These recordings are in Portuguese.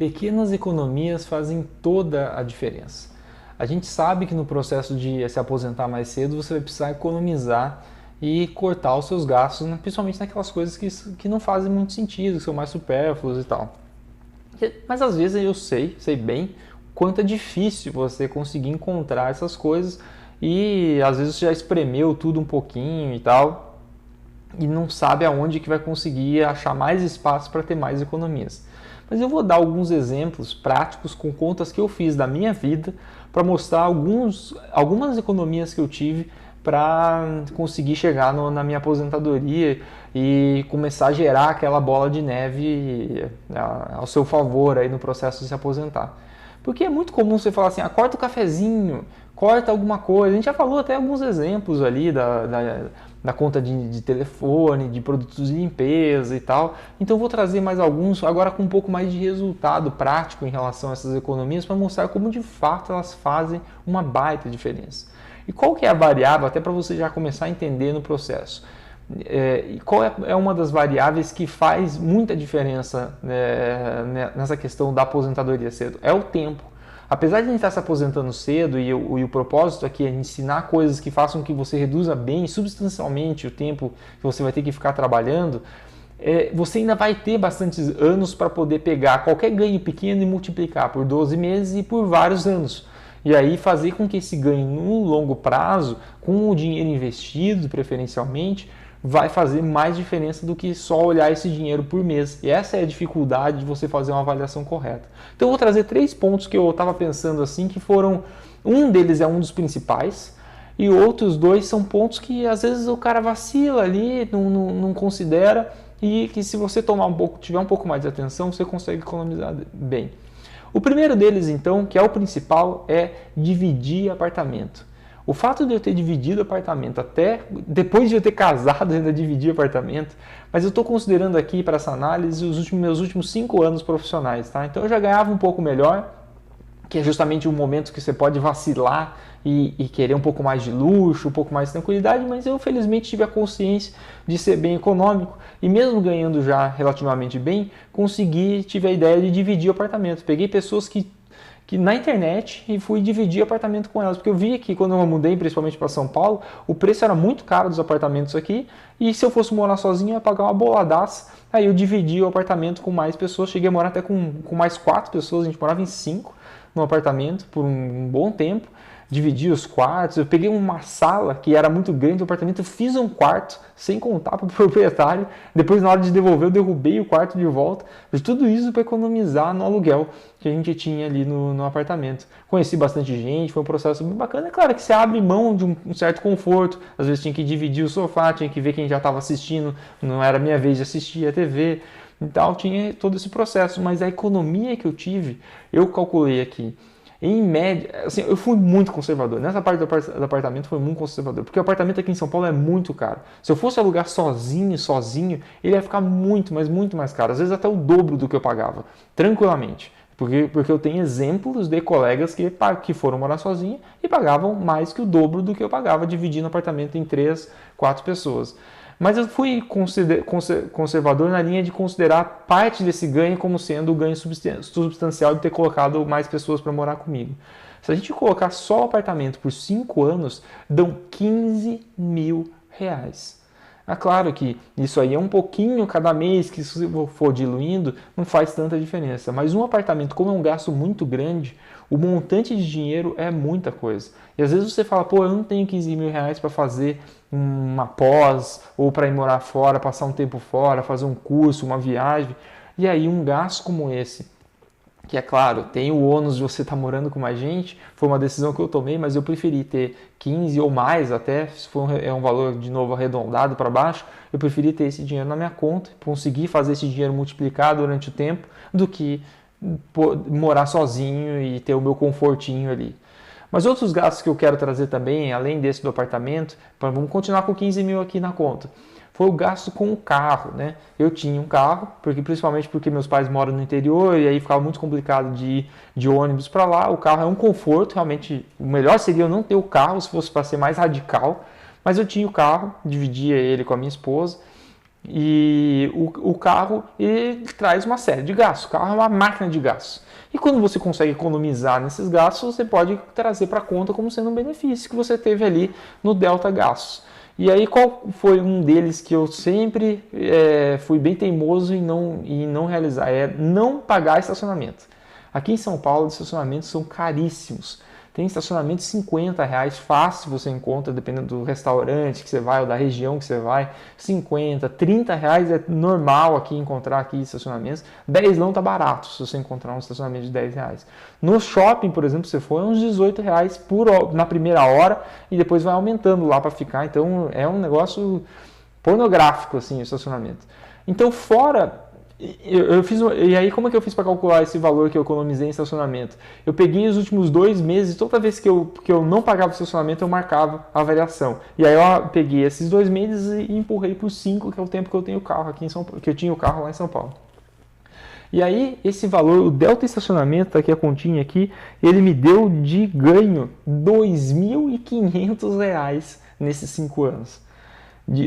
Pequenas economias fazem toda a diferença. A gente sabe que no processo de se aposentar mais cedo você vai precisar economizar e cortar os seus gastos, principalmente naquelas coisas que não fazem muito sentido, que são mais supérfluos e tal. Mas às vezes eu sei bem quanto é difícil você conseguir encontrar essas coisas e às vezes você já espremeu tudo um pouquinho e tal e não sabe aonde que vai conseguir achar mais espaço para ter mais economias. Mas eu vou dar alguns exemplos práticos com contas que eu fiz da minha vida para mostrar algumas economias que eu tive para conseguir chegar na minha aposentadoria e começar a gerar aquela bola de neve ao seu favor aí no processo de se aposentar. Porque é muito comum você falar assim, corta o cafezinho, corta alguma coisa. A gente já falou até alguns exemplos ali da conta de telefone, de produtos de limpeza e tal. Então eu vou trazer mais alguns, agora com um pouco mais de resultado prático em relação a essas economias, para mostrar como de fato elas fazem uma baita diferença. E qual que é a variável, até para você já começar a entender no processo? Qual é uma das variáveis que faz muita diferença nessa questão da aposentadoria cedo? É o tempo. Apesar de a gente estar se aposentando cedo e o propósito aqui é ensinar coisas que façam que você reduza bem, substancialmente, o tempo que você vai ter que ficar trabalhando, você ainda vai ter bastantes anos para poder pegar qualquer ganho pequeno e multiplicar por 12 meses e por vários anos. E aí fazer com que esse ganho no longo prazo, com o dinheiro investido preferencialmente, vai fazer mais diferença do que só olhar esse dinheiro por mês. E essa é a dificuldade de você fazer uma avaliação correta. Então eu vou trazer 3 pontos que eu estava pensando assim, que foram... Um deles é um dos principais, e outros 2 são pontos que às vezes o cara vacila ali, não considera, e que se você tiver um pouco mais de atenção, você consegue economizar bem. O primeiro deles, então, que é o principal, é dividir apartamento. O fato de eu ter dividido apartamento, até depois de eu ter casado, eu ainda dividi apartamento, mas eu estou considerando aqui para essa análise meus últimos 5 anos profissionais, tá? Então eu já ganhava um pouco melhor, que é justamente o momento que você pode vacilar e querer um pouco mais de luxo, um pouco mais de tranquilidade, mas eu felizmente tive a consciência de ser bem econômico e mesmo ganhando já relativamente bem, tive a ideia de dividir o apartamento. Peguei pessoas que na internet e fui dividir apartamento com elas, porque eu vi que quando eu mudei principalmente para São Paulo, o preço era muito caro dos apartamentos aqui e se eu fosse morar sozinho eu ia pagar uma boladaça. Aí eu dividi o apartamento com mais pessoas, cheguei a morar até com mais 4 pessoas, a gente morava em 5 no apartamento por um bom tempo, dividi os quartos, eu peguei uma sala que era muito grande do apartamento, fiz um quarto sem contar para o proprietário, depois na hora de devolver eu derrubei o quarto de volta, fiz tudo isso para economizar no aluguel que a gente tinha ali no apartamento. Conheci bastante gente, foi um processo bem bacana. É claro que você abre mão de um certo conforto, às vezes tinha que dividir o sofá, tinha que ver quem já estava assistindo, não era minha vez de assistir a TV e tal, tinha todo esse processo, mas a economia que eu tive, eu calculei aqui, em média, assim, eu fui muito conservador. Nessa parte do apartamento foi muito conservador, porque o apartamento aqui em São Paulo é muito caro. Se eu fosse alugar sozinho, ele ia ficar muito, mas muito mais caro. Às vezes até o dobro do que eu pagava, tranquilamente. Porque eu tenho exemplos de colegas que foram morar sozinhos e pagavam mais que o dobro do que eu pagava, dividindo o apartamento em 3, 4 pessoas. Mas eu fui conservador na linha de considerar parte desse ganho como sendo o ganho substancial de ter colocado mais pessoas para morar comigo. Se a gente colocar só o apartamento por 5 anos, dão 15 mil reais. É claro que isso aí é um pouquinho cada mês, que se for diluindo, não faz tanta diferença. Mas um apartamento, como é um gasto muito grande, o montante de dinheiro é muita coisa. E às vezes você fala, eu não tenho 15 mil reais para fazer uma pós, ou para ir morar fora, passar um tempo fora, fazer um curso, uma viagem. E aí um gasto como esse, que é claro, tem o ônus de você estar morando com mais gente, foi uma decisão que eu tomei, mas eu preferi ter 15 ou mais até, se for um valor de novo arredondado para baixo, eu preferi ter esse dinheiro na minha conta, conseguir fazer esse dinheiro multiplicar durante o tempo, do que morar sozinho e ter o meu confortinho ali. Mas outros gastos que eu quero trazer também, além desse do apartamento, vamos continuar com 15 mil aqui na conta, foi o gasto com o carro, né? Eu tinha um carro, principalmente porque meus pais moram no interior e aí ficava muito complicado de ir de ônibus para lá. O carro é um conforto, realmente o melhor seria eu não ter o carro, se fosse para ser mais radical, mas eu tinha o carro, dividia ele com a minha esposa E o carro ele traz uma série de gastos. O carro é uma máquina de gastos. E quando você consegue economizar nesses gastos, você pode trazer para a conta como sendo um benefício que você teve ali no delta gastos. E aí qual foi um deles que eu sempre fui bem teimoso em não realizar? É não pagar estacionamento. Aqui em São Paulo, os estacionamentos são caríssimos. Tem estacionamento de R$ 50, fácil você encontra, dependendo do restaurante que você vai ou da região que você vai. 50, R$ 30 é normal aqui encontrar aqui estacionamentos. 10 não tá barato se você encontrar um estacionamento de R$ 10. No shopping, por exemplo, se for, é uns R$ 18 na primeira hora e depois vai aumentando lá para ficar. Então é um negócio pornográfico assim, o estacionamento. Então fora e aí, como é que eu fiz para calcular esse valor que eu economizei em estacionamento? Eu peguei os últimos 2 meses, toda vez que eu não pagava estacionamento, eu marcava a variação. E aí eu peguei esses 2 meses e empurrei por 5, que é o tempo que eu tenho o carro aqui em São Paulo, que eu tinha o carro lá em São Paulo. E aí, esse valor, o delta estacionamento, tá aqui a continha aqui, ele me deu de ganho R$ 2.500 nesses 5 anos.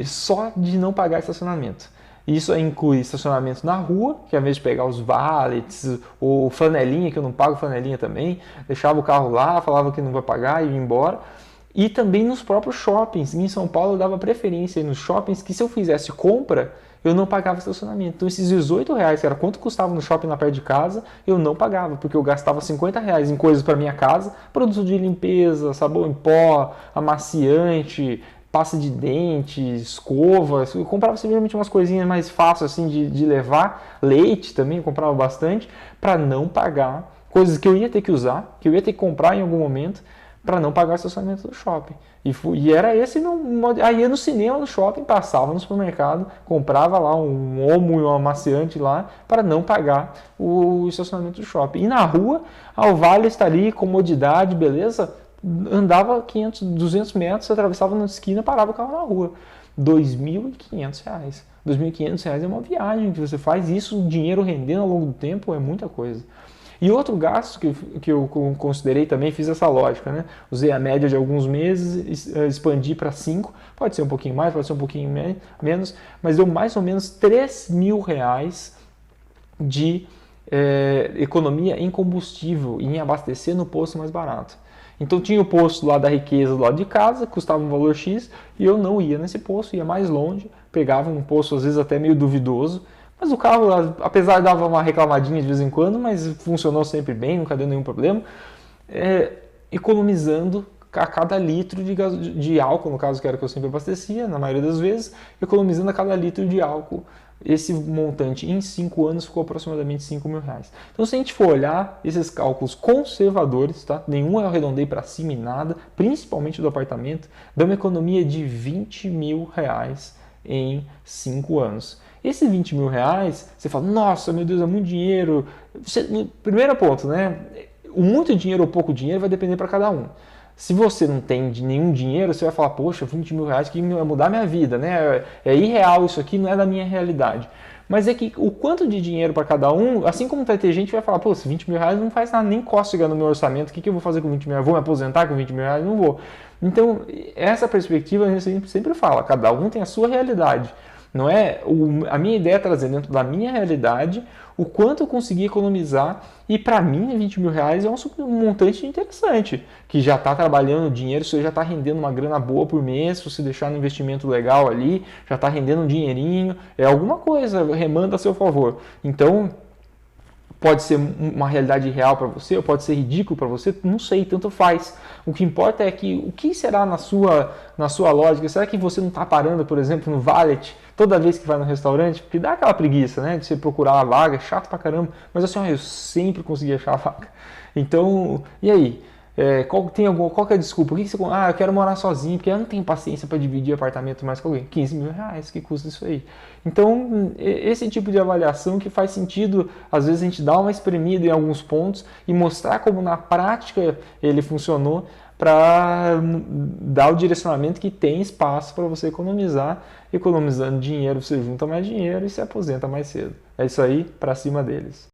Só de não pagar estacionamento. Isso inclui estacionamento na rua, que ao invés de pegar os valets, ou flanelinha, que eu não pago flanelinha também, deixava o carro lá, falava que não vai pagar e ia embora. E também nos próprios shoppings. Em São Paulo eu dava preferência nos shoppings que se eu fizesse compra, eu não pagava estacionamento. Então esses R$ 18, que era quanto custava no shopping lá perto de casa, eu não pagava, porque eu gastava R$ 50 em coisas para minha casa, produto de limpeza, sabão em pó, amaciante, pasta de dente, escova. Eu comprava simplesmente umas coisinhas mais fáceis assim de levar. Leite também eu comprava bastante para não pagar coisas que eu ia ter que usar, que eu ia ter que comprar em algum momento para não pagar o estacionamento do shopping. E era esse aí ia no cinema, no shopping, passava no supermercado, comprava lá um omo e um amaciante lá para não pagar o estacionamento do shopping. E na rua, o vale está ali, comodidade, beleza? Andava 500, 200 metros, atravessava na esquina, parava o carro na rua. R$ 2.500. R$ 2.500 é uma viagem que você faz, isso, o dinheiro rendendo ao longo do tempo é muita coisa. E outro gasto que eu considerei também, fiz essa lógica, né? Usei a média de alguns meses, expandi para 5, pode ser um pouquinho mais, pode ser um pouquinho menos, mas deu mais ou menos R$ 3.000 de economia em combustível e em abastecer no posto mais barato. Então tinha o posto lá da Riqueza do lado de casa, custava um valor X, e eu não ia nesse posto, ia mais longe, pegava um posto às vezes até meio duvidoso, mas o carro, apesar de dar uma reclamadinha de vez em quando, mas funcionou sempre bem, nunca deu nenhum problema, economizando a cada litro de álcool, no caso que era que eu sempre abastecia, na maioria das vezes, economizando a cada litro de álcool. Esse montante em 5 anos ficou aproximadamente R$ 5.000. Então, se a gente for olhar esses cálculos conservadores, tá? Nenhum eu arredondei para cima e nada, principalmente do apartamento, dá uma economia de R$ 20.000 em 5 anos. Esses R$ 20.000, você fala, nossa, meu Deus, é muito dinheiro. Primeiro ponto, né? O muito dinheiro ou pouco dinheiro vai depender para cada um. Se você não tem nenhum dinheiro, você vai falar, poxa, R$ 20.000 que vai mudar minha vida, né? É irreal isso aqui, não é da minha realidade. Mas é que o quanto de dinheiro para cada um, assim como vai ter gente que vai falar, pô, esse R$ 20.000 não faz nada, nem costa chegar no meu orçamento, o que eu vou fazer com R$ 20.000? Vou me aposentar com R$ 20.000? Não vou. Então, essa perspectiva a gente sempre fala, cada um tem a sua realidade. Não é a minha ideia é trazer dentro da minha realidade o quanto eu consegui economizar e para mim R$ 20.000 é um montante interessante, que já está trabalhando dinheiro, você já está rendendo uma grana boa por mês, se você deixar no investimento legal ali, já está rendendo um dinheirinho, é alguma coisa remando a seu favor. Então, pode ser uma realidade real para você, ou pode ser ridículo para você, não sei, tanto faz. O que importa é que, o que será na sua lógica? Será que você não está parando, por exemplo, no valet, toda vez que vai no restaurante? Porque dá aquela preguiça, né, de você procurar a vaga, é chato pra caramba, mas assim, eu sempre consegui achar a vaga. Então, e aí? Qual que é a desculpa? Eu quero morar sozinho, porque eu não tenho paciência para dividir apartamento mais com alguém. R$ 15.000, que custa isso aí? Então, esse tipo de avaliação que faz sentido, às vezes a gente dá uma espremida em alguns pontos e mostrar como na prática ele funcionou para dar o direcionamento que tem espaço para você economizar. Economizando dinheiro, você junta mais dinheiro e se aposenta mais cedo. É isso aí, para cima deles.